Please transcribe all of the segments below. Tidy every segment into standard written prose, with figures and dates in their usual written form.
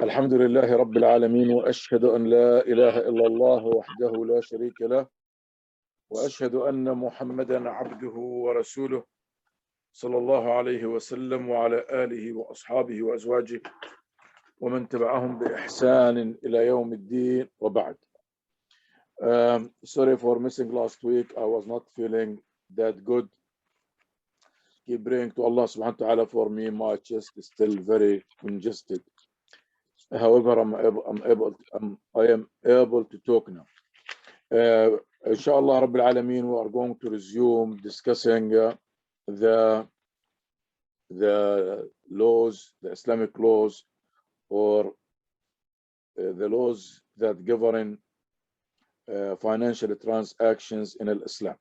الحمد لله رب العالمين وأشهد أن لا إله إلا الله وحده لا شريك له وأشهد أن محمدا عبده ورسوله صلى الله عليه وسلم وعلى آله وأصحابه وأزواجه ومن تبعهم بإحسان إلى يوم الدين وبعد. Sorry for missing last week. I was not feeling that good. Keep praying to Allah subhanahu wa ta'ala for me. My chest is still very congested. However, I am able to talk now. Inshallah Rabbil Alameen, we are going to resume discussing the laws, the Islamic laws, or the laws that govern financial transactions in Islam.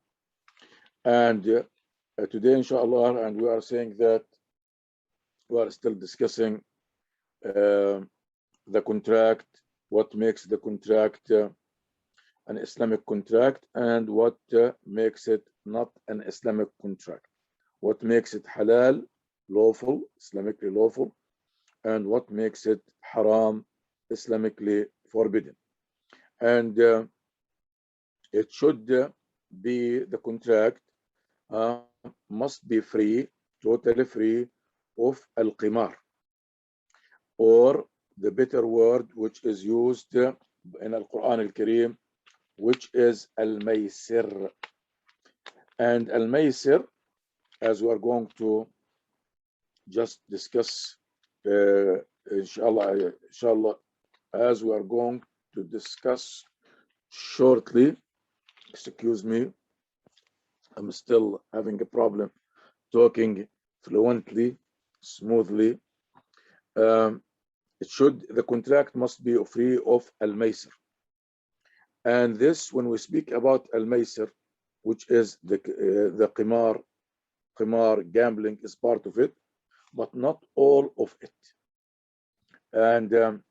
And today, inshallah, and we are saying that we are still discussing the contract, what makes the contract an Islamic contract, and what makes it not an Islamic contract. What makes it halal, lawful, Islamically lawful, and what makes it haram, Islamically forbidden. And it should be, the contract must be free, totally free of al-qimar, or the better word which is used in Al-Quran Al-Kareem, which is Al-Maysir. And Al-Maysir, as we are going to just discuss, inshallah, as we are going to discuss shortly. Excuse me, I'm still having a problem talking fluently, smoothly. The contract must be free of Al-Maysir. And this, when we speak about Al-Maysir, which is the qimar, gambling is part of it, but not all of it. And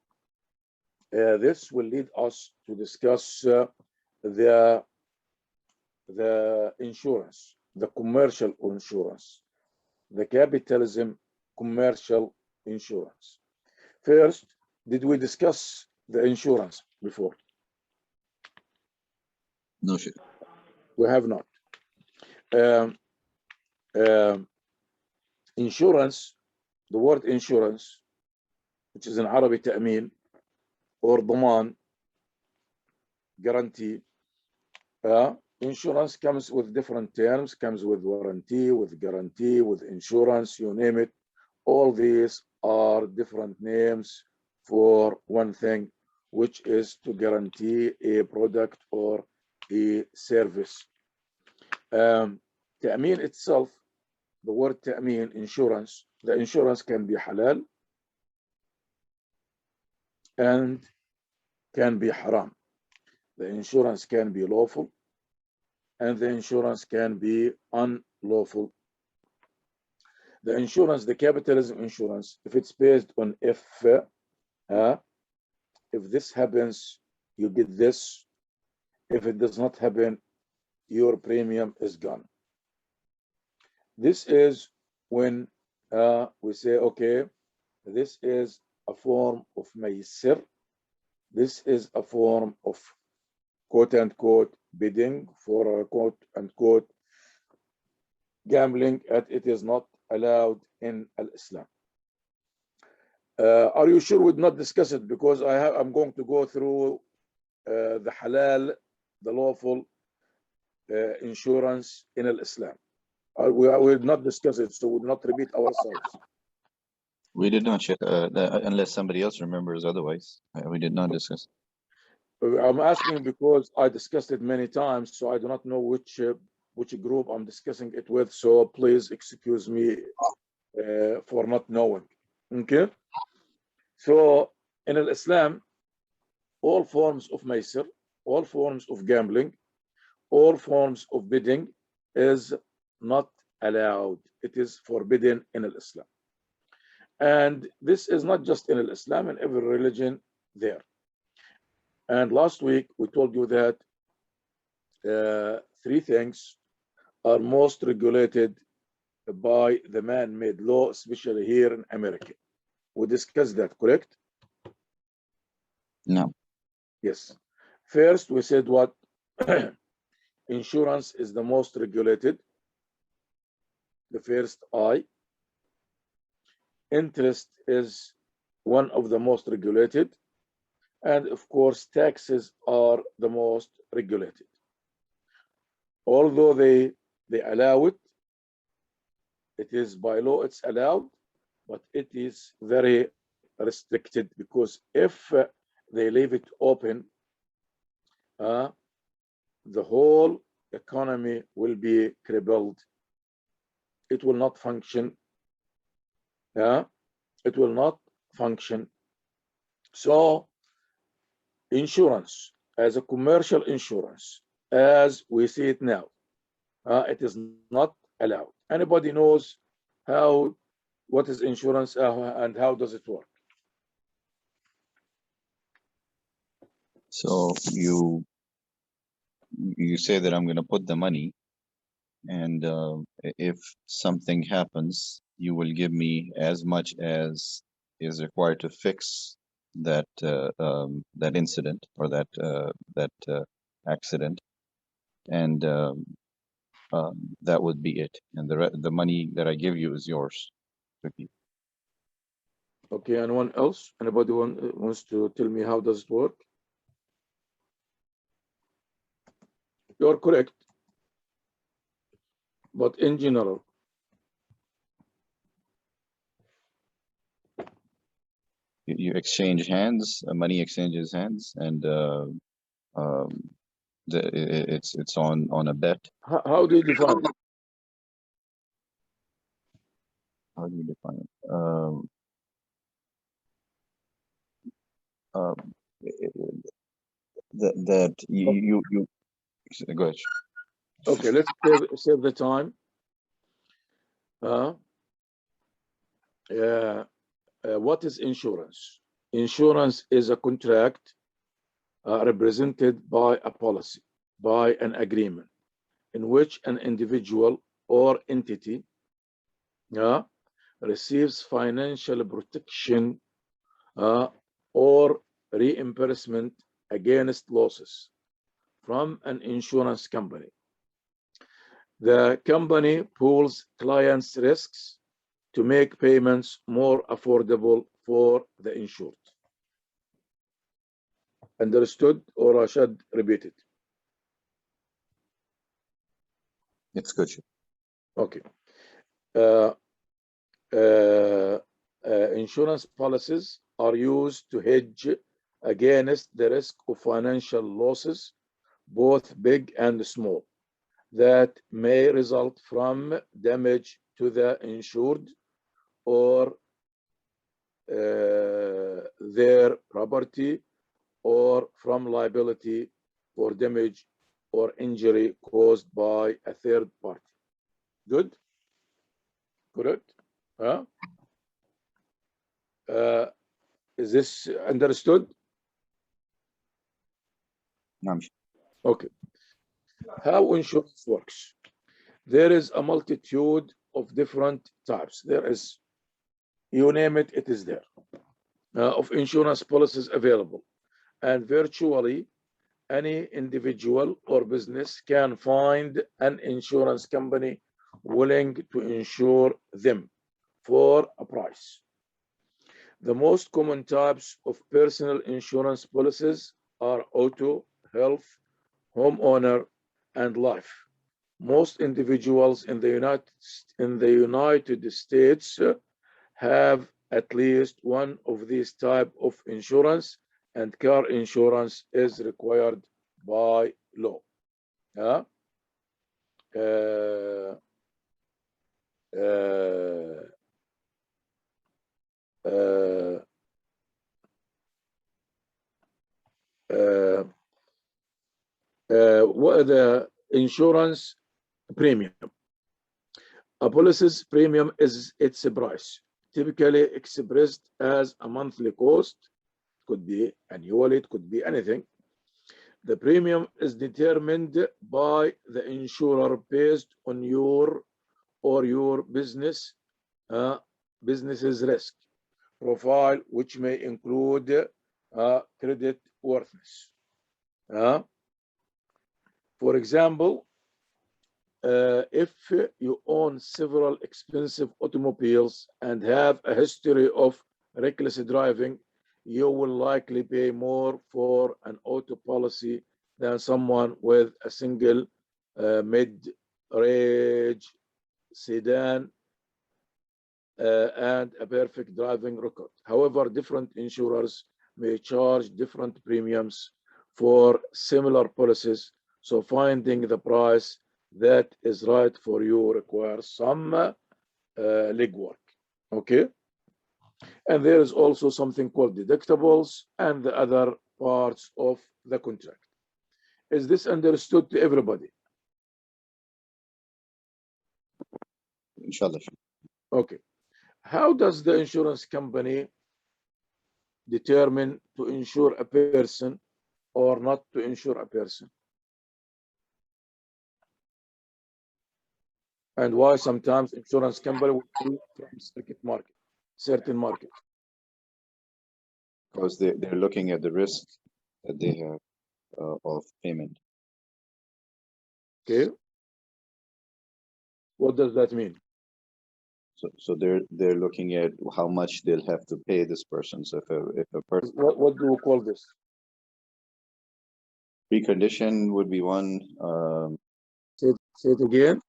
this will lead us to discuss the insurance, the commercial insurance, the capitalism commercial insurance. First, did we discuss the insurance before? No, sir. We have not. Insurance, the word insurance, which is in Arabic ta'min or daman, guarantee. Insurance comes with different terms, comes with warranty, with guarantee, with insurance, you name it. All these are different names for one thing, which is to guarantee a product or a service. Ta'min itself, the word ta'min, insurance, the insurance can be halal and can be haram. The insurance can be lawful and the insurance can be unlawful. The insurance, the capitalism insurance, if it's based on if this happens, you get this. If it does not happen, your premium is gone. This is when we say, okay, this is a form of maysir. This is a form of quote unquote bidding, for a quote unquote gambling, and it is not allowed in Islam. Are you sure we would not discuss it? Because I'm going to go through the halal, the lawful insurance in Islam. We will not discuss it, so we will not repeat ourselves. We did not check, unless somebody else remembers otherwise. We did not discuss. I'm asking because I discussed it many times, so I do not know which group I'm discussing it with. So please excuse me for not knowing. Okay. So in Islam, all forms of maysir, all forms of gambling, all forms of bidding is not allowed. It is forbidden in Islam. And this is not just in Islam, in every religion there. And last week we told you that three things are most regulated by the man-made law, especially here in America. We discussed that, correct? No. Yes. First, we said what? Insurance is the most regulated. The first I. Interest is one of the most regulated. And of course, taxes are the most regulated. Although they allow it, it is by law, it's allowed, but it is very restricted, because if they leave it open, the whole economy will be crippled. It will not function. It will not function. So insurance, as a commercial insurance, as we see it now, it is not allowed. Anybody knows what is insurance and how does it work? So you say that I'm going to put the money, and if something happens, you will give me as much as is required to fix that that incident or that accident, and that would be it. And the money that I give you is yours to keep. Okay, anyone else? Anybody wants to tell me how does it work? You're correct, but in general. You exchange hands, money exchanges hands, and it's on a bet. How do you define it? How do you define it? That you go ahead. Okay, let's save the time. What is insurance? Insurance is a contract represented by a policy, by an agreement, in which an individual or entity receives financial protection or reimbursement against losses from an insurance company. The company pools clients' risks to make payments more affordable for the insured. Understood, or I should repeat it? It's good. Okay. Insurance policies are used to hedge against the risk of financial losses, both big and small, that may result from damage to the insured or their property, or from liability for damage or injury caused by a third party. Good? Correct? Is this understood? Okay. How insurance works? There is a multitude of different types. There is, you name it, it is there, of insurance policies available. And virtually any individual or business can find an insurance company willing to insure them for a price. The most common types of personal insurance policies are auto, health, homeowner, and life. Most individuals in the United States have at least one of these types of insurance, and car insurance is required by law. What the insurance premium? A policy's premium is its price, typically expressed as a monthly cost. Could be annually, it could be anything. The premium is determined by the insurer based on your business's risk profile, which may include credit worthiness. For example, if you own several expensive automobiles and have a history of reckless driving, you will likely pay more for an auto policy than someone with a single mid-range sedan and a perfect driving record. However, different insurers may charge different premiums for similar policies, so finding the price that is right for you requires some legwork. Okay, and there is also something called deductibles and the other parts of the contract. Is this understood to everybody? Inshallah. Okay. How does the insurance company determine to insure a person or not to insure a person? And why sometimes insurance company will be from certain market? Because they're looking at the risk that they have of payment. Okay. What does that mean? So they're looking at how much they'll have to pay this person. So if a person, What do you call this? precondition would be one. Say it again.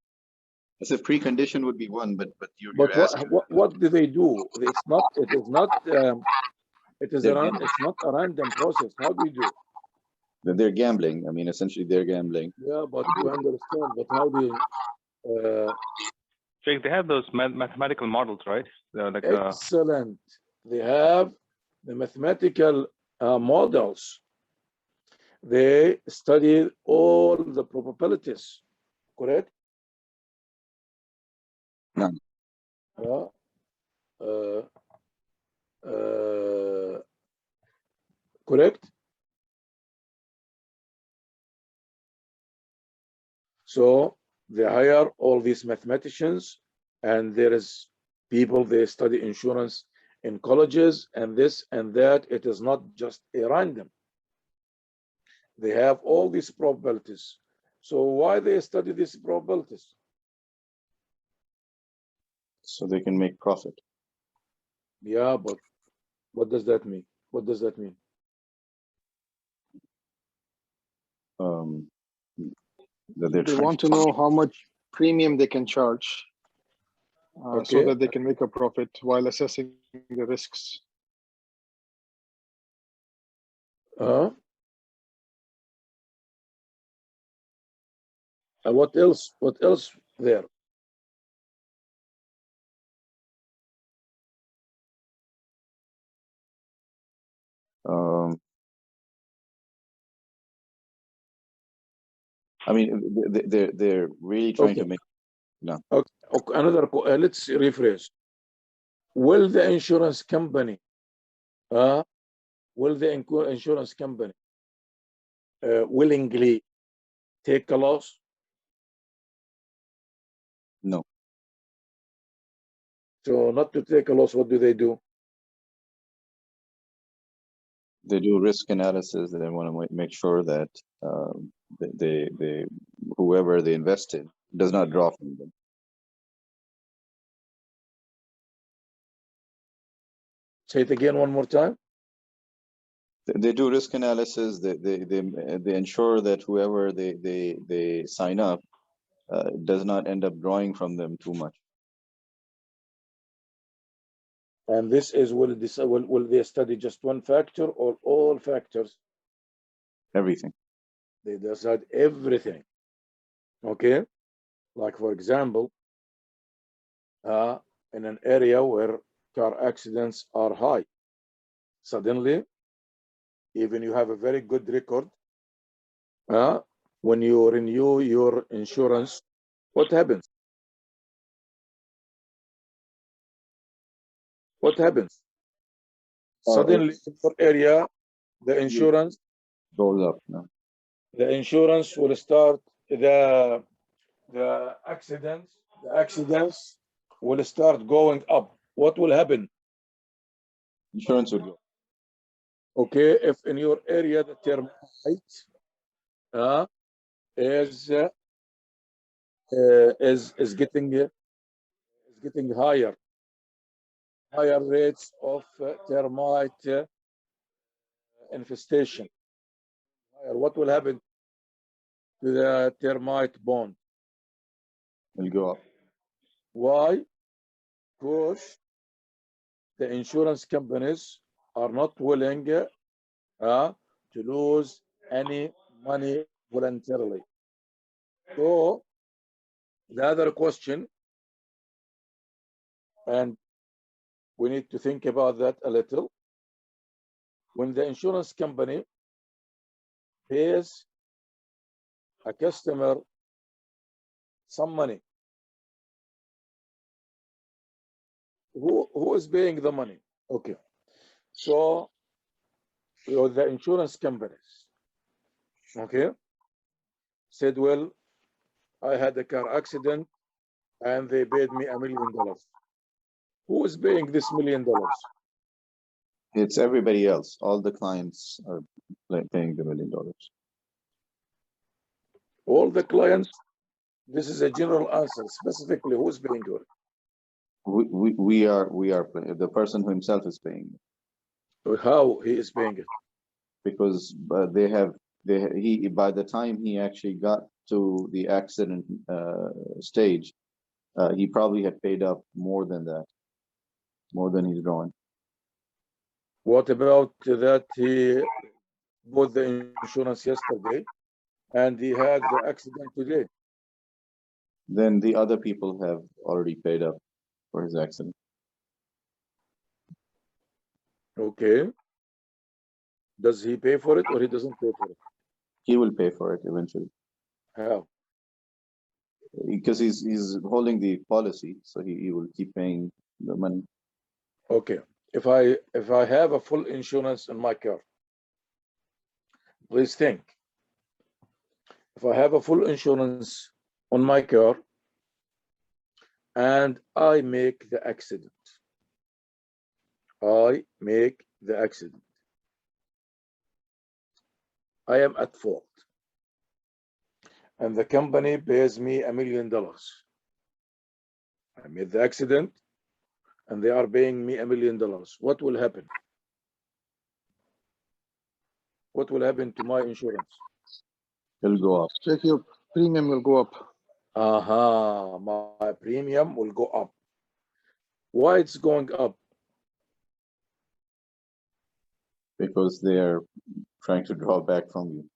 I said precondition would be one, but you're But asking. what do they do? It's not. It is not. It's not a random process. How do you do? They're gambling. I mean, essentially, they're gambling. Yeah, but we understand. But how do you? Sheikh, they have those mathematical models, right? Excellent. They have the mathematical models. They study all the probabilities, correct? No. Correct? So they hire all these mathematicians, and there is people, they study insurance in colleges and this and that. It is not just a random. They have all these probabilities. So why they study these probabilities? So they can make profit. Yeah, but what does that mean? What does that mean? That They want to know how much premium they can charge so Okay. that they can make a profit while assessing the risks. What else? What else there? I mean, they're really trying to make. No. Okay. Another. Let's rephrase. Will the insurance company? Will the insurance company willingly take a loss? No. So not to take a loss, what do they do? They do risk analysis. They want to make sure that they whoever they invest in does not draw from them. Say it again one more time. They do risk analysis. They ensure that whoever they sign up does not end up drawing from them too much. And this is, will they study just one factor or all factors? Everything. They decide everything. Okay. Like for example, in an area where car accidents are high, suddenly, even you have a very good record, when you renew your insurance, what happens? What happens? Suddenly, in your area, the insurance goes up. No? The insurance will start. The accidents will start going up. What will happen? Insurance would go. Okay, if in your area the termite is getting higher rates of termite infestation. What will happen to the termite bond? Will go up. Why? Because the insurance companies are not willing to lose any money voluntarily. So the other question, and we need to think about that a little, when the insurance company pays a customer some money, who is paying the money? Okay, so the insurance companies, okay, said, well, I had a car accident and they paid me $1 million. Who is paying this $1 million? It's everybody else. All the clients are paying the $1 million. All the clients. This is a general answer. Specifically, who's paying it? We are the person who himself is paying it. How he is paying it? Because he by the time he actually got to the accident stage, he probably had paid up more than that, more than he's drawing. What about that he bought the insurance yesterday and he had the accident today? Then the other people have already paid up for his accident. Okay. Does he pay for it or he doesn't pay for it? He will pay for it eventually. How? Because he's holding the policy, so he will keep paying the money. Okay. If I have a full insurance on my car, please think. If I have a full insurance on my car and I make the accident, I am at fault. And the company pays me $1 million. I made the accident and they are paying me $1 million. What will happen? What will happen to my insurance? It'll go up. Check your premium will go up. My premium will go up. Why it's going up? Because they are trying to draw back from you.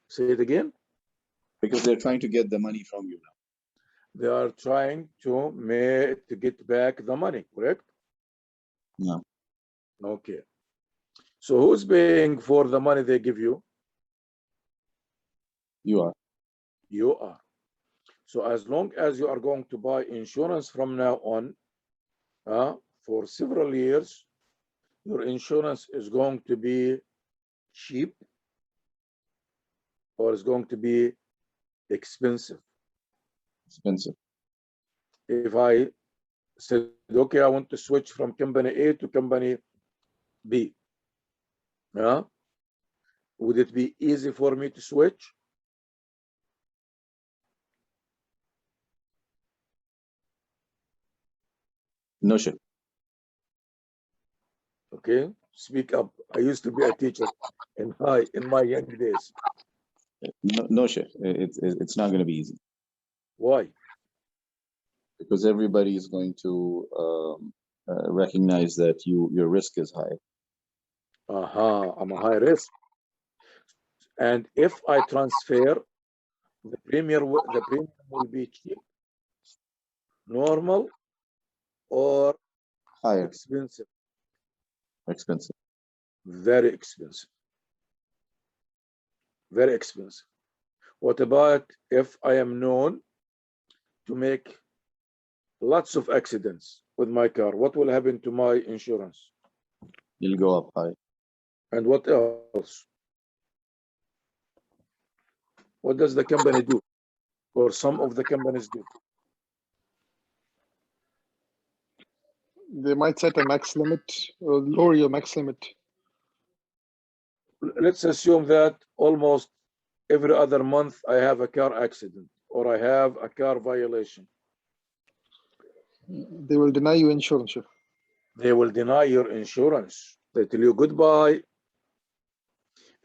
Say it again. Because they're trying to get the money from you now. They are trying to get back the money, correct? No. Okay. So who's paying for the money they give you? You are. You are. So as long as you are going to buy insurance from now on, for several years, your insurance is going to be cheap or is going to be expensive. Expensive. If I said, okay, I want to switch from company A to company B, would it be easy for me to switch? No shit. Okay, speak up. I used to be a teacher in my young days. No shit. It's not going to be easy. Why? Because everybody is going to recognize that your risk is high. I'm a high risk. And if I transfer, the premium will be cheap, normal, or Higher. expensive. Expensive. Very expensive. Very expensive. What about if I am known to make lots of accidents with my car? What will happen to my insurance? It'll go up high. And what else? What does the company do? Or some of the companies do? They might set a max limit or lower your max limit. Let's assume that almost every other month I have a car accident or I have a car violation. They will deny you insurance, Sheikh. They will deny your insurance. They tell you goodbye.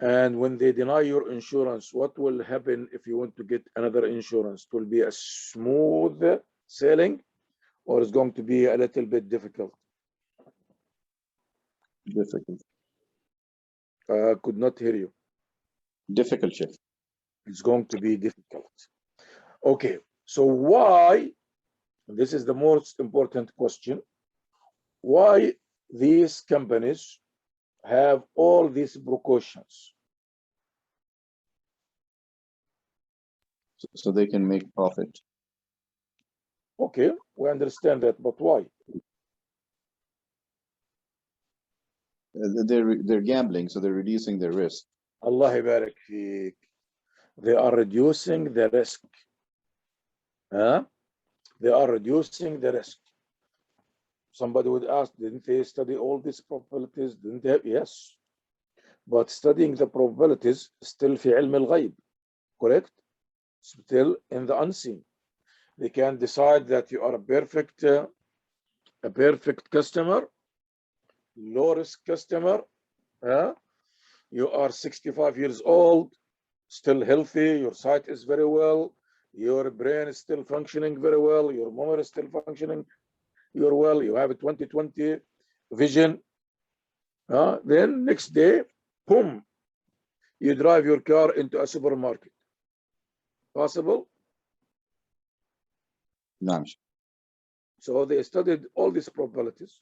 And when they deny your insurance, what will happen if you want to get another insurance? It will be a smooth sailing, or it's going to be a little bit difficult? Difficult. I could not hear you. Difficult, Sheikh. It's going to be difficult. Okay, so why, this is the most important question, why these companies have all these precautions? So they can make profit. Okay, we understand that, but why? They're gambling, so they're reducing their risk. Allah barak feek. They are reducing the risk. Huh? They are reducing the risk. Somebody would ask, didn't they study all these probabilities? Didn't they? Yes. But studying the probabilities still في علم الغيب. Correct? Still in the unseen. They can decide that you are a perfect customer, low risk customer. You are 65 years old, still healthy, your sight is very well, your brain is still functioning very well, your memory is still functioning, you're well, you have a 20/20 vision. Then next day, boom, you drive your car into a supermarket. Possible? No. So they studied all these probabilities.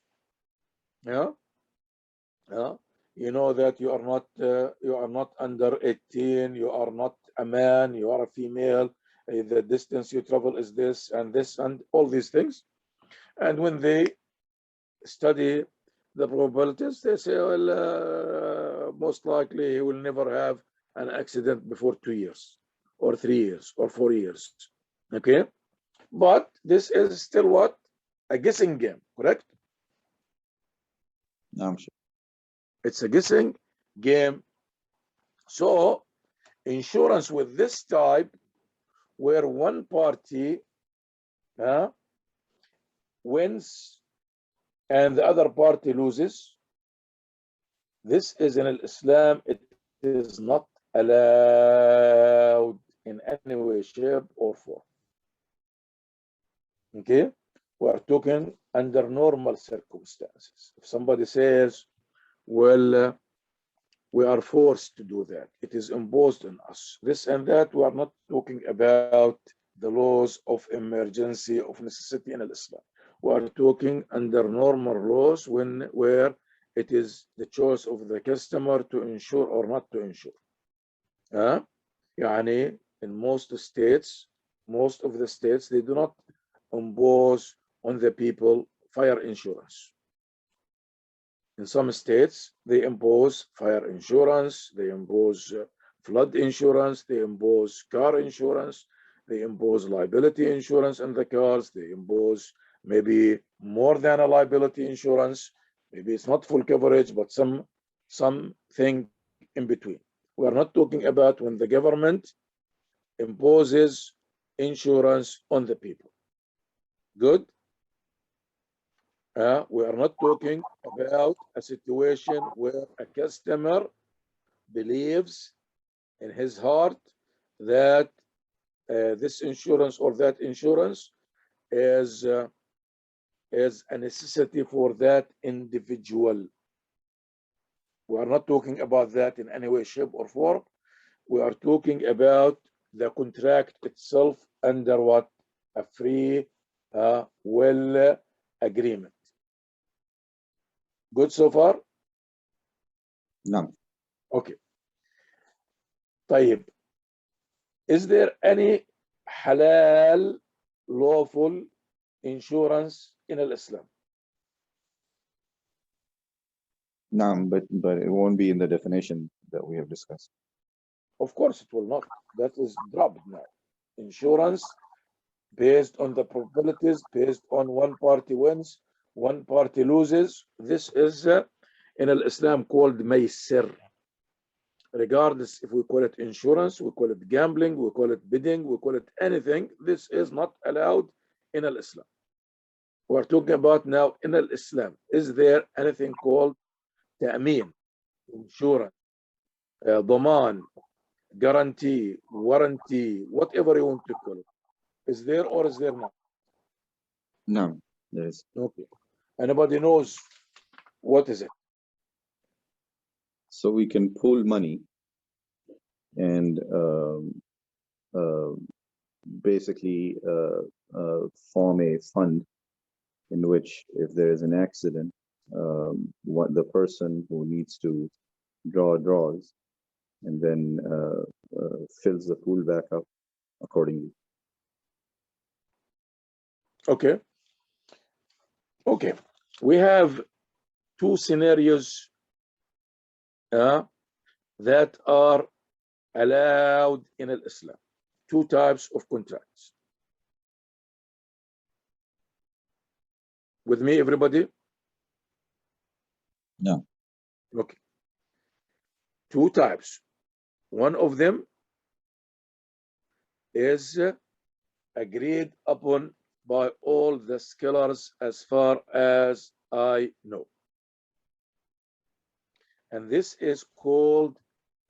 You know that you are not under 18, you are not a man, you are a female, the distance you travel is this and all these things. And when they study the probabilities, they say, well, most likely he will never have an accident before 2 years or 3 years or 4 years. Okay, but this is still what? A guessing game, correct? No. It's a guessing game. So insurance with this type, where one party wins and the other party loses, this is in Islam, it is not allowed in any way, shape, or form. Okay, we are talking under normal circumstances. If somebody says, well, we are forced to do that, it is imposed on us, this and that, we are not talking about the laws of emergency, of necessity in Islam. We are talking under normal laws where it is the choice of the customer to insure or not to insure. يعني in most of the states, they do not impose on the people fire insurance. In some states, they impose fire insurance, they impose flood insurance, they impose car insurance, they impose liability insurance in the cars, they impose maybe more than a liability insurance. Maybe it's not full coverage, but something in between. We are not talking about when the government imposes insurance on the people. Good? We are not talking about a situation where a customer believes in his heart that this insurance or that insurance is a necessity for that individual. We are not talking about that in any way, shape, or form. We are talking about the contract itself under what? A free will agreement. Good so far? No. Okay. طيب. Is there any halal, lawful insurance in Islam? No, but it won't be in the definition that we have discussed. Of course it will not. That is dropped now. Insurance based on the probabilities, based on one party wins, one party loses, this is in Islam called Maysir. Regardless if we call it insurance, we call it gambling, we call it bidding, we call it anything, this is not allowed in Islam. We're talking about now in Islam. Is there anything called ta'min, insurance, daman, guarantee, warranty, whatever you want to call it? Is there or is there not? No, there is. Okay. Anybody knows what is it? So we can pool money and basically form a fund in which, if there is an accident, what the person who needs to draws, and then fills the pool back up accordingly. Okay. Okay. We have two scenarios that are allowed in Islam. Two types of contracts. With me, everybody? No. Okay. Two types. One of them is agreed upon by all the scholars as far as I know. And this is called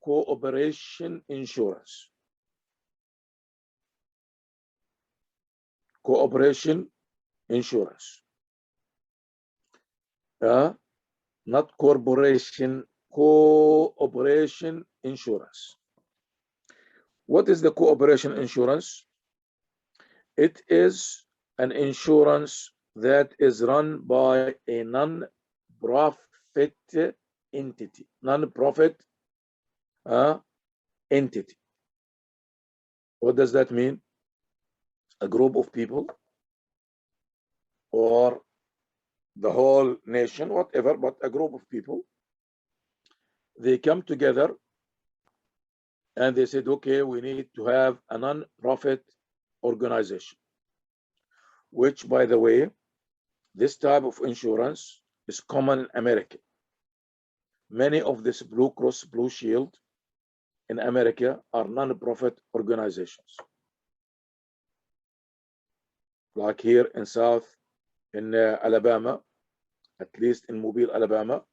cooperation insurance. Cooperation insurance. Not corporation, cooperation insurance. What is the cooperation insurance? It is an insurance that is run by a non-profit entity. Non-profit entity. What does that mean? A group of people or the whole nation, whatever, but a group of people. They come together and they said, okay, we need to have a non-profit organization, which, by the way, this type of insurance is common in America. Many of this Blue Cross Blue Shield in America are non-profit organizations. Like here in South, in Alabama, at least in Mobile, Alabama,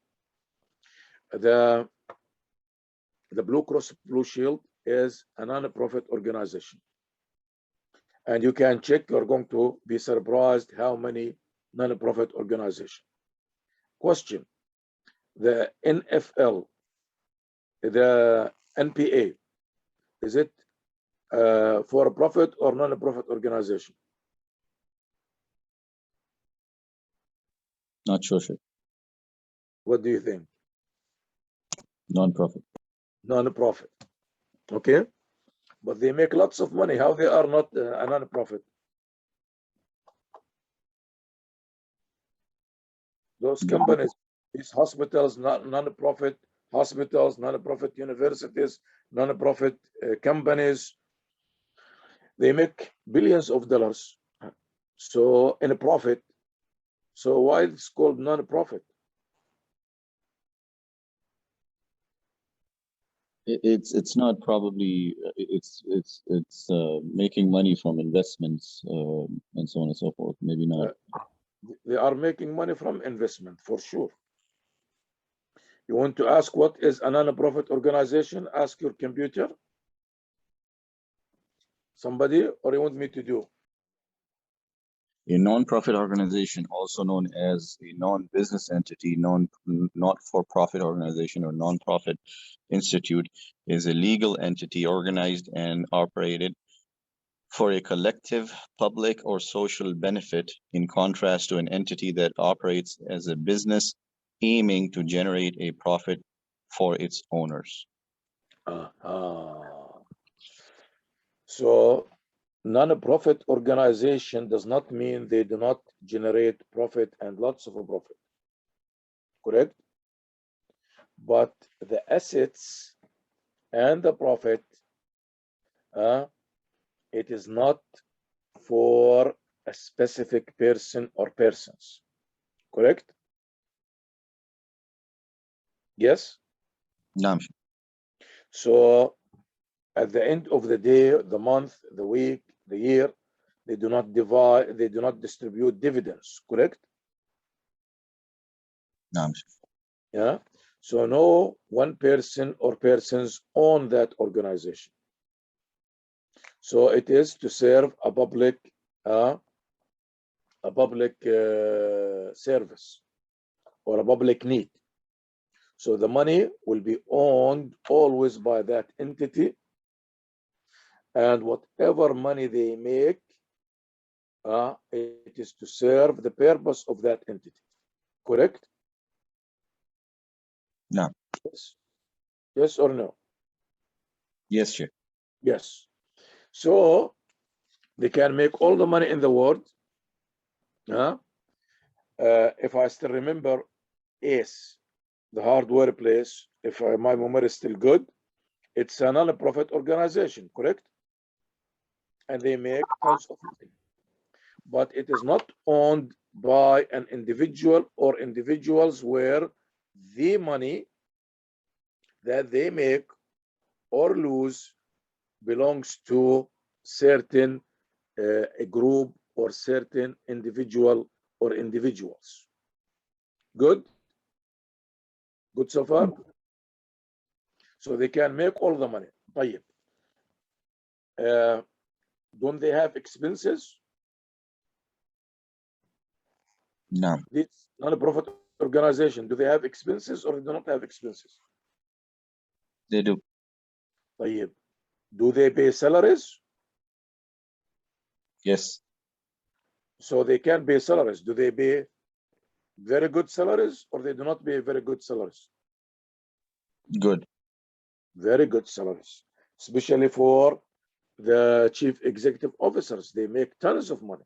the Blue Cross Blue Shield is a non-profit organization. And you can check, you're going to be surprised how many non-profit organizations. Question, the NFL, the NPA, is it for a profit or non-profit organization? Not sure. What do you think? Non-profit. Non-profit. Okay. But they make lots of money. How they are not a non-profit? Those companies, these hospitals, non-profit hospitals, non-profit universities, non-profit companies, they make billions of dollars. So in a profit. So why it's called non-profit? It's not probably it's making money from investments and so on and so forth. Maybe not. They are making money from investment for sure. You want to ask what is a non-profit organization? Ask your computer. Somebody, or you want me to do? A non-profit organization, also known as a non-business entity, not-for-profit organization, or non-profit institute, is a legal entity organized and operated for a collective, public, or social benefit, in contrast to an entity that operates as a business aiming to generate a profit for its owners. So non-profit organization does not mean they do not generate profit and lots of profit, correct? But the assets and the profit, it is not for a specific person or persons. correct? Yes. نعم شيخ. So at the end of the day, the month, the week, the year, they do not divide, they do not distribute dividends, correct? نعم شيخ. Yeah. So no one person or persons own that organization. So it is to serve a public service or a public need. So the money will be owned always by that entity, and whatever money they make, it is to serve the purpose of that entity. Correct? No. Yes. Yes or no? Yes, Sheikh. Yes. So they can make all the money in the world. If I still remember ACE, the hardware place, if my memory is still good, it's a non-profit organization, correct? And they make tons of money. But it is not owned by an individual or individuals, where the money that they make or lose belongs to certain a group or certain individual or individuals. Good? Good so far? So they can make all the money. طيب. Don't they have expenses? No. This non-profit organization, do they have expenses or do not have expenses? They do. طيب. Do they pay salaries? Yes. So they can pay salaries. Do they pay very good salaries or they do not pay very good salaries? Good. Very good salaries, especially for the chief executive officers. They make tons of money.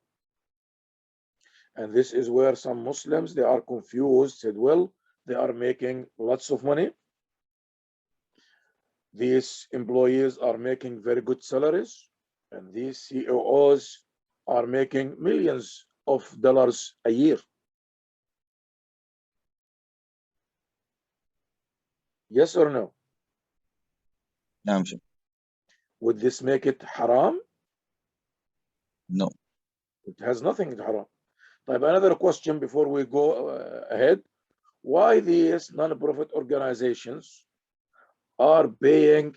And this is where some Muslims, they are confused, said, well, they are making lots of money. These employees are making very good salaries, and these CEOs are making millions of dollars a year. Yes or no? نعم شيخ. Would this make it haram? No. It has nothing to haram. طيب, another question before we go ahead. Why these non-profit organizations are paying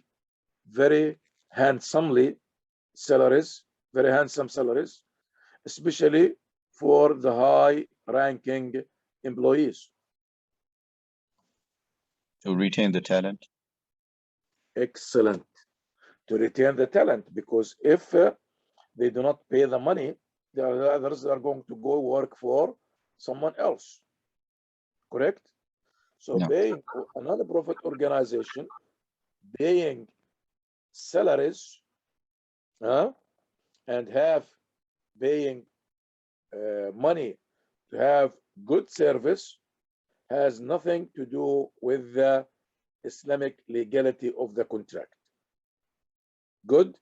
very handsomely salaries, very handsome salaries, especially for the high-ranking employees? To retain the talent. Excellent. To retain the talent, because if they do not pay the money, the others are going to go work for someone else. Correct? So No. paying another profit organization, paying salaries, and have paying money to have good service, has nothing to do with the Islamic legality of the contract. Good?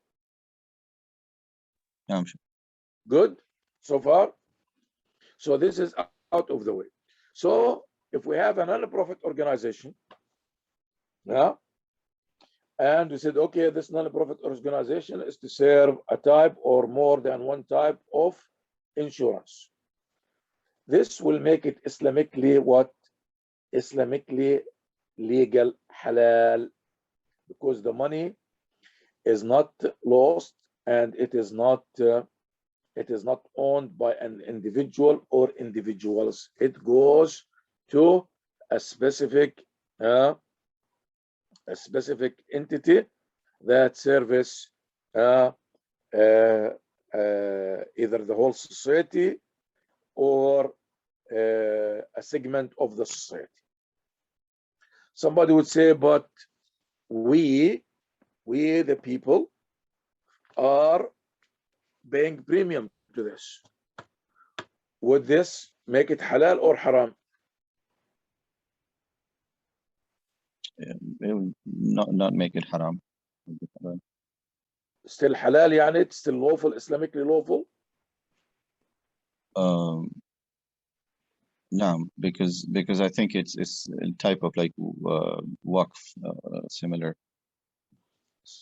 نعم شيخ. Good so far? So this is out of the way. So if we have a non-profit organization, and we said, okay, this non-profit organization is to serve a type or more than one type of insurance. This will make it Islamically what? Islamically legal, halal, because the money is not lost and it is not owned by an individual or individuals. It goes to a specific entity that serves either the whole society or a segment of the society. Somebody would say, but we the people are paying premium to this. Would this make it halal or haram? It will not make it haram. Still halal, يعني it's still lawful, Islamically lawful? No, because I think it's a type of like waqf, similar.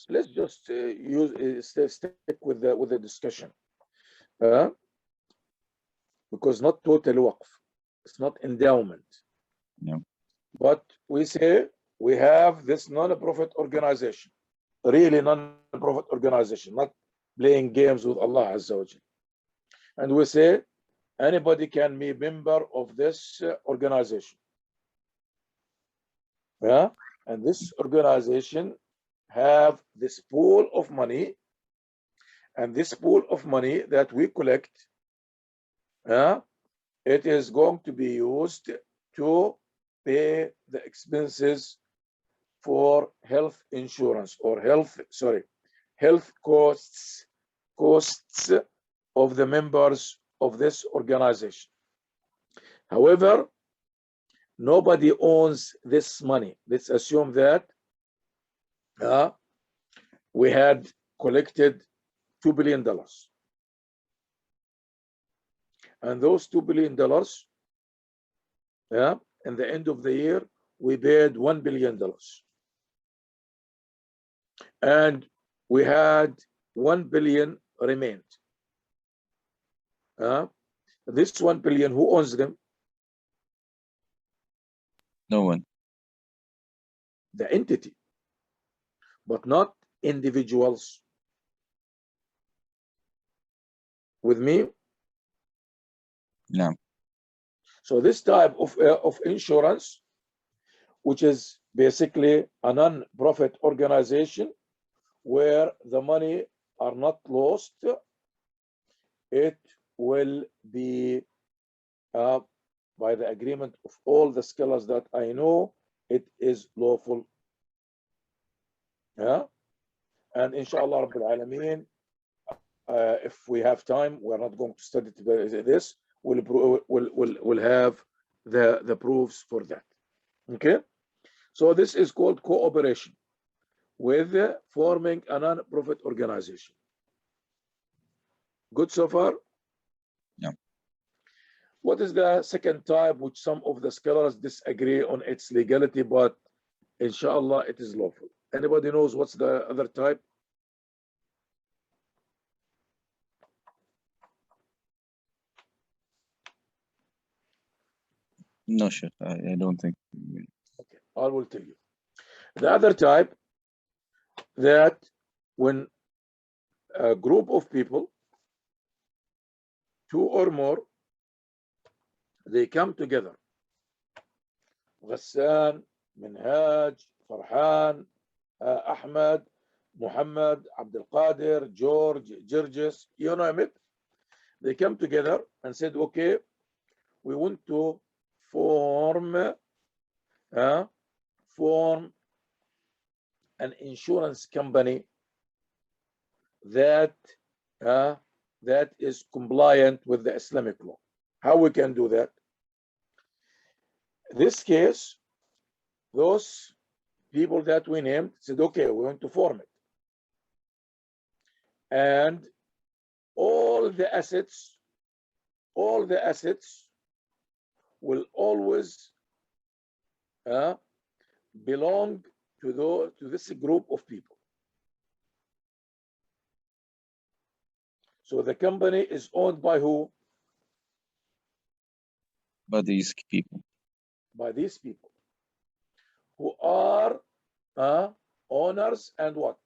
Let's just stick with the discussion, because not total waqf, it's not endowment. No. But we say we have this non-profit organization, really non-profit organization, not playing games with Allah Azza wa Jal. And we say anybody can be member of this organization. Yeah, and this organization have this pool of money, and this pool of money that we collect, it is going to be used to pay the expenses for health insurance or health costs of the members of this organization. However, nobody owns this money. Let's assume that we had collected $2 billion. And those $2 billion, in the end of the year, we paid $1 billion. And we had 1 billion remained. This 1 billion, who owns them? No one. The entity, but not individuals. With me? No. So this type of insurance, which is basically a non-profit organization where the money are not lost, it will be by the agreement of all the scholars that I know, it is lawful. And inshallah Rabbil Alameen, if we have time, we're not going to study this, we'll have the proofs for that. Okay, so this is called cooperation with forming a non-profit organization. Good so far? Yeah. What is the second type, which some of the scholars disagree on its legality, but inshallah it is lawful? Anybody knows what's the other type? No, Sheikh, I don't think. Okay, I will tell you. The other type, that when a group of people, 2 or more, they come together. Ghassan, Minhaj, Farhan, Ahmad, Muhammad, Abdul Qadir, George, Georges, you name it. They come together and said, okay, we want to form an insurance company that is compliant with the Islamic law. How we can do that? This case, those people that we named said, okay, we want to form it. And all the assets will always belong to this group of people. So the company is owned by who? By these people. By these people, who are owners and what?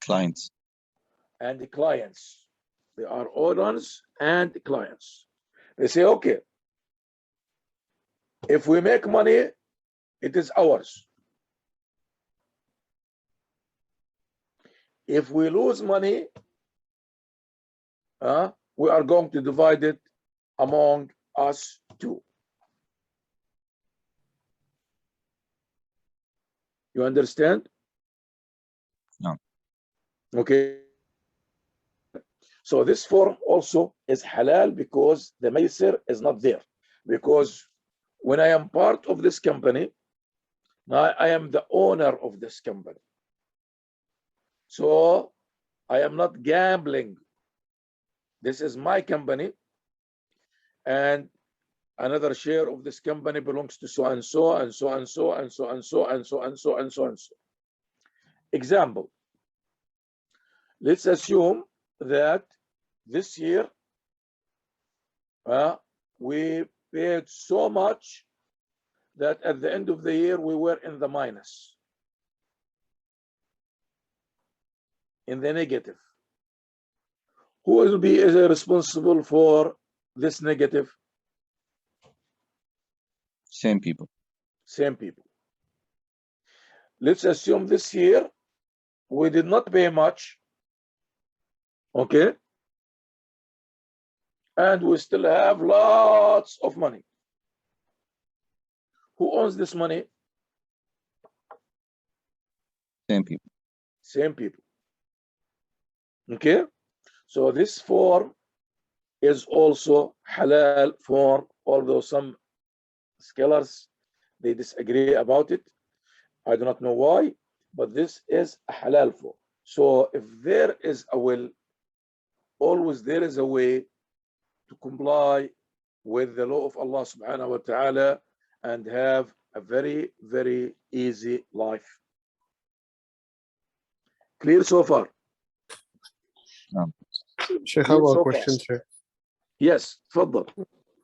Clients. And the clients. They are owners and clients. They say, okay, if we make money, it is ours. If we lose money, we are going to divide it among us too. You understand? No. Okay. So this form also is halal because the Maysir is not there. Because when I am part of this company, now I am the owner of this company. So I am not gambling. This is my company. and another share of this company belongs to so and so and so and so and so and so and so and so and so and so. Example, let's assume that this year we paid so much that at the end of the year we were in the minus, in the negative. Who will be responsible for this negative? Same people. Same people. Let's assume this year we did not pay much, okay? And we still have lots of money. Who owns this money? Same people. Same people. Okay? So this form is also halal for, although some scholars, they disagree about it. I do not know why, but this is a halal form. So if there is a will, always there is a way to comply with the law of Allah subhanahu wa ta'ala and have a very, very easy life. Clear so far? Sheikh, I have Clear a so far? question, Sheikh. Yes, تفضل.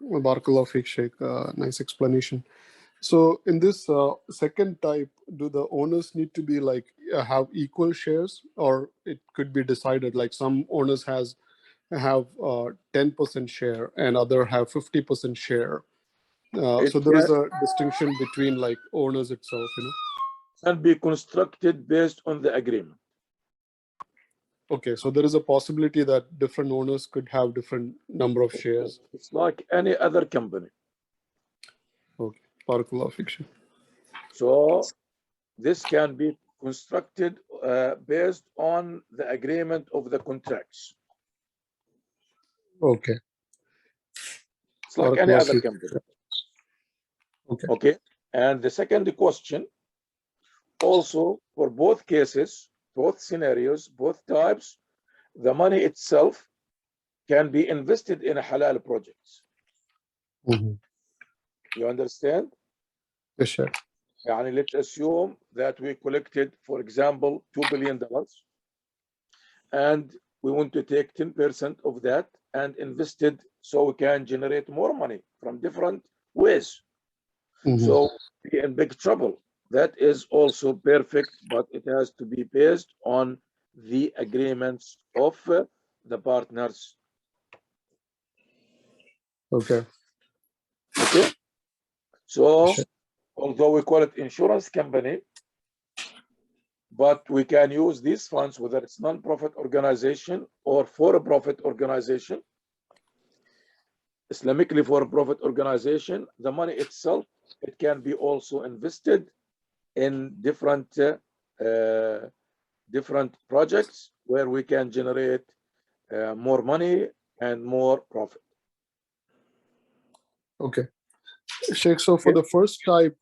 Barakallahu feek, Sheikh. Nice explanation. So in this second type, do the owners need to be like have equal shares, or it could be decided like some owners have 10% share and other have 50% share? So there is a distinction between like owners itself, you know. Can be constructed based on the agreement. Okay, so there is a possibility that different owners could have different number of shares. It's like any other company. Okay, Barakallahu feek, Sheikh. So this can be constructed based on the agreement of the contracts. Okay. It's like any Barakallahu other feek. company. Okay. Okay. And the second question, also for both cases, both scenarios, both types, the money itself can be invested in a halal projects. Mhm. You understand? Yes, Sheikh. Yani let's assume that we collected, for example, $2 billion, and we want to take 10% of that and invested so we can generate more money from different ways. Mhm. So we're in big trouble. That is also perfect, but it has to be based on the agreements of the partners. Okay. Okay. So Sure. although we call it insurance company, but we can use these funds, whether it's non-profit organization or for-profit organization. Islamically for-profit organization, the money itself, it can be also invested in different projects where we can generate more money and more profit. Okay. Sheikh, so for the first type,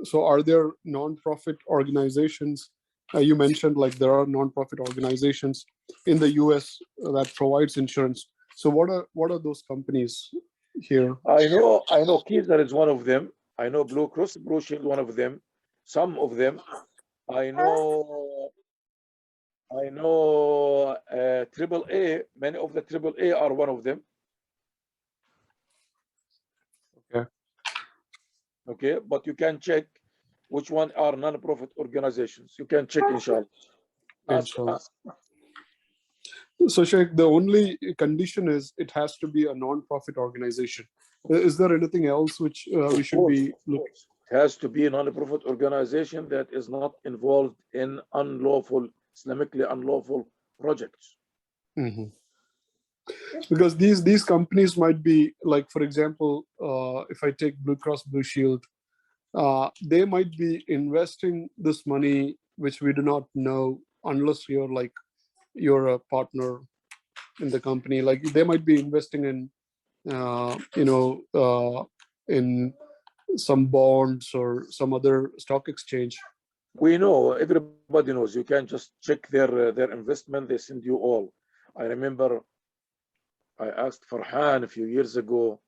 so are there non-profit organizations? You mentioned like there are non-profit organizations in the US that provides insurance. So what are those companies here? I know Kaiser is one of them. I know Blue Cross Blue Shield, one of them. Some of them. I know AAA. Many of the AAA are one of them. Okay. Okay, but you can check which one are non-profit organizations. You can check, inshallah. Inshallah. So Sheikh, the only condition is it has to be a non-profit organization. Is there anything else which we should be looking? It has to be a non-profit organization that is not involved in unlawful, Islamically unlawful projects. Mm-hmm. Because these companies might be like, for example, if I take Blue Cross Blue Shield, they might be investing this money which we do not know unless you're a partner in the company. Like they might be investing in in some bonds or some other stock exchange. We know, everybody knows. You can just check their investment. They send you all. I remember I asked Farhan a few years ago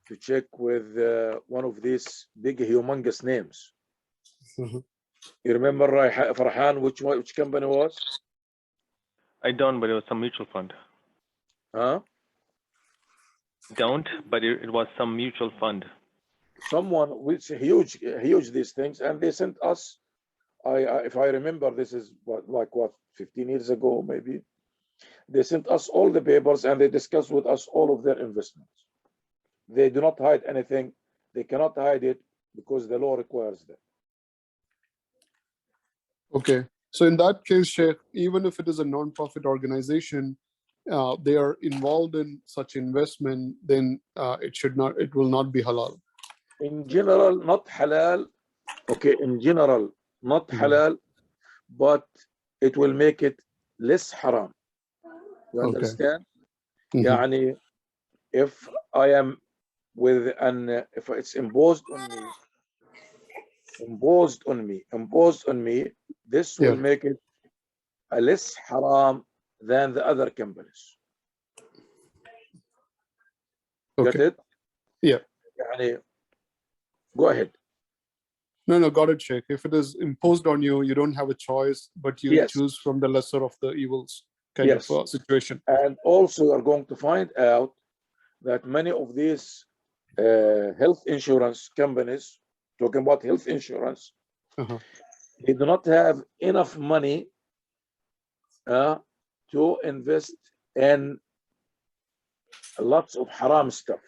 to check with one of these big humongous names. Mhm. You remember Farhan, which company was? I don't, but it was some mutual fund. Huh? Don't, but it was some mutual fund. Someone which huge these things, and they sent us. If I remember, this is what 15 years ago maybe. They sent us all the papers and they discussed with us all of their investments. They do not hide anything. They cannot hide it because the law requires that. Okay. So in that case, Sheikh, even if it is a non-profit organization, they are involved in such investment, then it will not be halal. In general, not halal. Okay, in general, not halal, but it will make it less haram. You Okay. understand? Mhm. Yani, if I am with if it's imposed on me, this will Yeah. make it a less haram than the other companies. Get Okay. it? Yeah. Yani, go ahead. No, got it, Sheikh. If it is imposed on you, you don't have a choice, but you Yes. choose from the lesser of the evils kind Yes. of situation. And also, you are going to find out that many of these health insurance companies, talking about health insurance, Uh-huh. they do not have enough money to invest in lots of haram stuff.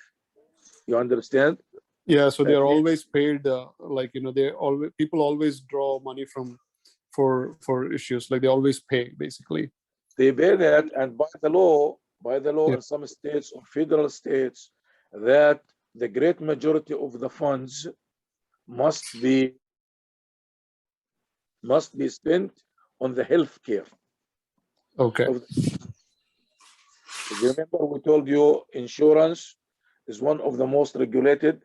You understand? Yeah, so they are That means always paid, people always draw money for issues, like they always pay basically. they pay that, and by the law Yeah. in some states or federal states, that the great majority of the funds must be spent on the health care. Okay. If you remember, we told you insurance is one of the most regulated,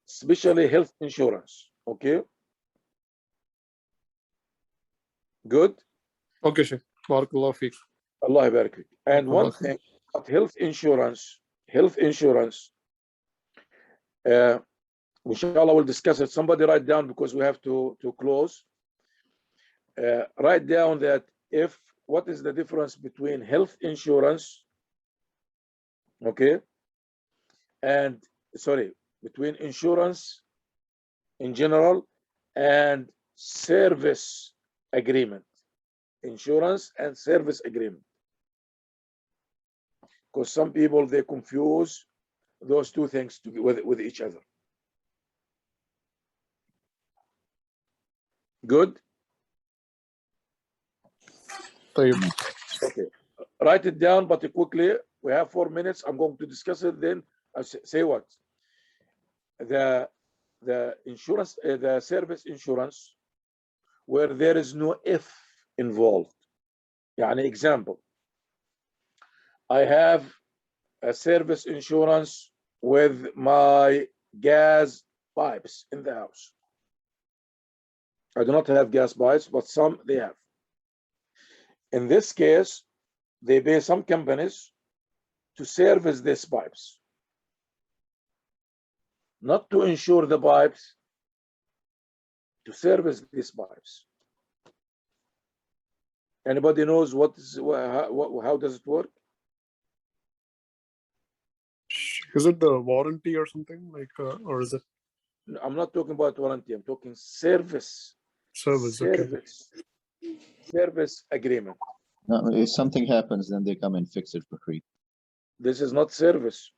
especially health insurance. Okay, good. Okay, Sheikh. Barakallahu feek. Allah barik fik. And one Barakallahu feek. thing about health insurance, inshallah, we'll discuss it. Somebody write down, because we have to close. Write down that what is the difference between health insurance, okay, and between insurance in general and service agreement. Insurance and service agreement. Because some people, they confuse those two things with each other. Good? Tayyib. Okay. Write it down, but quickly. We have 4 minutes. I'm going to discuss it. Then I say what? The insurance, the service insurance, where there is no if involved. Yani, example, I have a service insurance with my gas pipes in the house. I do not have gas pipes, but some they have. In this case, they pay some companies to service these pipes, not to insure the pipes, to service these pipes. Anybody knows how does it work? Is it the warranty or something like, or is it I'm not talking about warranty. I'm talking service. service? Okay. Service agreement. No, if something happens, then they come and fix it for free. This is not service.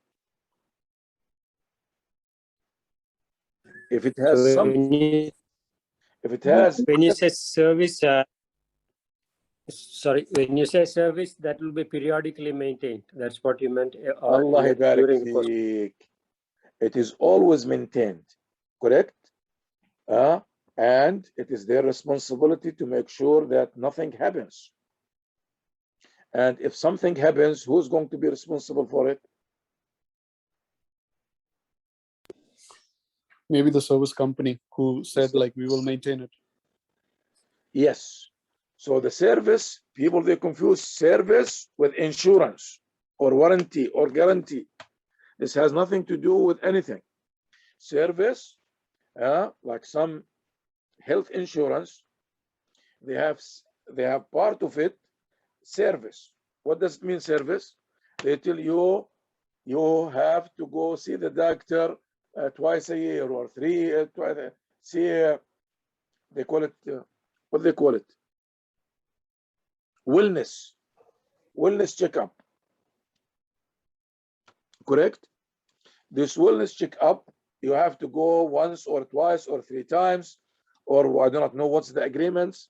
If it has So some, if it has, when you say service, when you say service, that will be periodically maintained. That's what you meant. Or Allah barik during the course. fik, it is always maintained, correct? And it is their responsibility to make sure that nothing happens. And if something happens, who's going to be responsible for it? Maybe the service company who said like we will maintain it. Yes. So the service, people, they confuse service with insurance or warranty or guarantee. This has nothing to do with anything. Service, like some health insurance, they have part of it service. What does it mean, service? They tell you you have to go see the doctor twice a year or twice. See, they call it what they call it? Wellness checkup. Correct? This wellness checkup, you have to go once or twice or 3 times, or I do not know what's the agreements,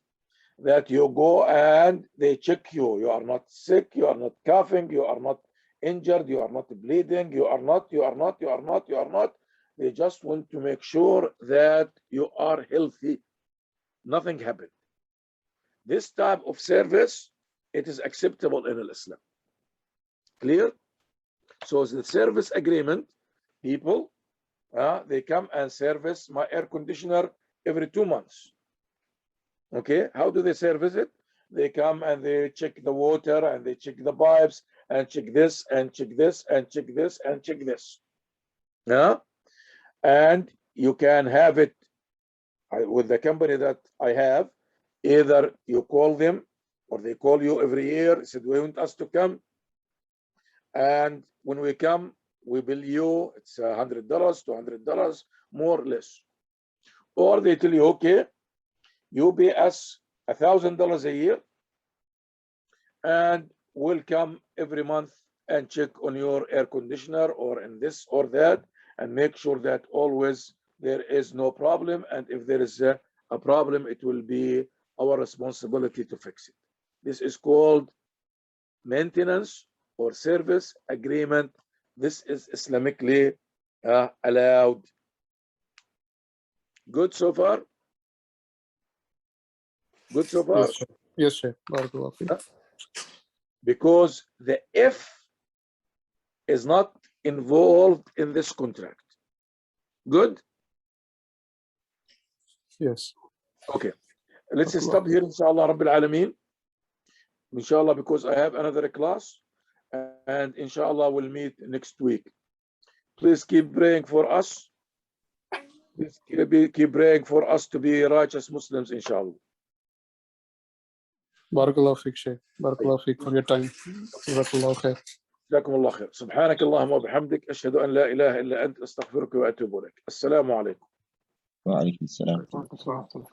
that you go and they check you. You are not sick, you are not coughing, you are not injured, you are not bleeding, you are not. They just want to make sure that you are healthy. Nothing happened. This type of service, it is acceptable in Islam. Clear? So the service agreement, people, they come and service my air conditioner every 2 months. Okay, how do they service it? They come and they check the water and they check the pipes and check this and check this and check this and check this. And you can have it with the company that I have. Either you call them or they call you every year, said we want us to come, and when we come we bill you, it's $100, $200, more or less. Or they tell you, okay, you pay us $1,000 a year and we'll come every month and check on your air conditioner or in this or that and make sure that always there is no problem, and if there is a problem, it will be our responsibility to fix it. This is called maintenance or service agreement. This is Islamically allowed. Good so far? Good so far? Yes, sir. Yes, sir. Barakallahu feek. Because the if is not involved in this contract. Good? Yes. Okay. Let's stop here, inshallah, Rabbil Alameen. Inshallah, because I have another class, and inshallah, we'll meet next week. Please keep praying for us. Please keep praying for us to be righteous Muslims, inshallah. Barakallahu feek, Shaykh. Barakallahu feek for your time. Barakallahu khair. جزاكم الله خير. سبحانك اللهم وبحمدك أشهد أن لا إله إلا أنت أستغفرك وأتوب إليك. السلام عليكم. وعليكم السلام. Barakallahu.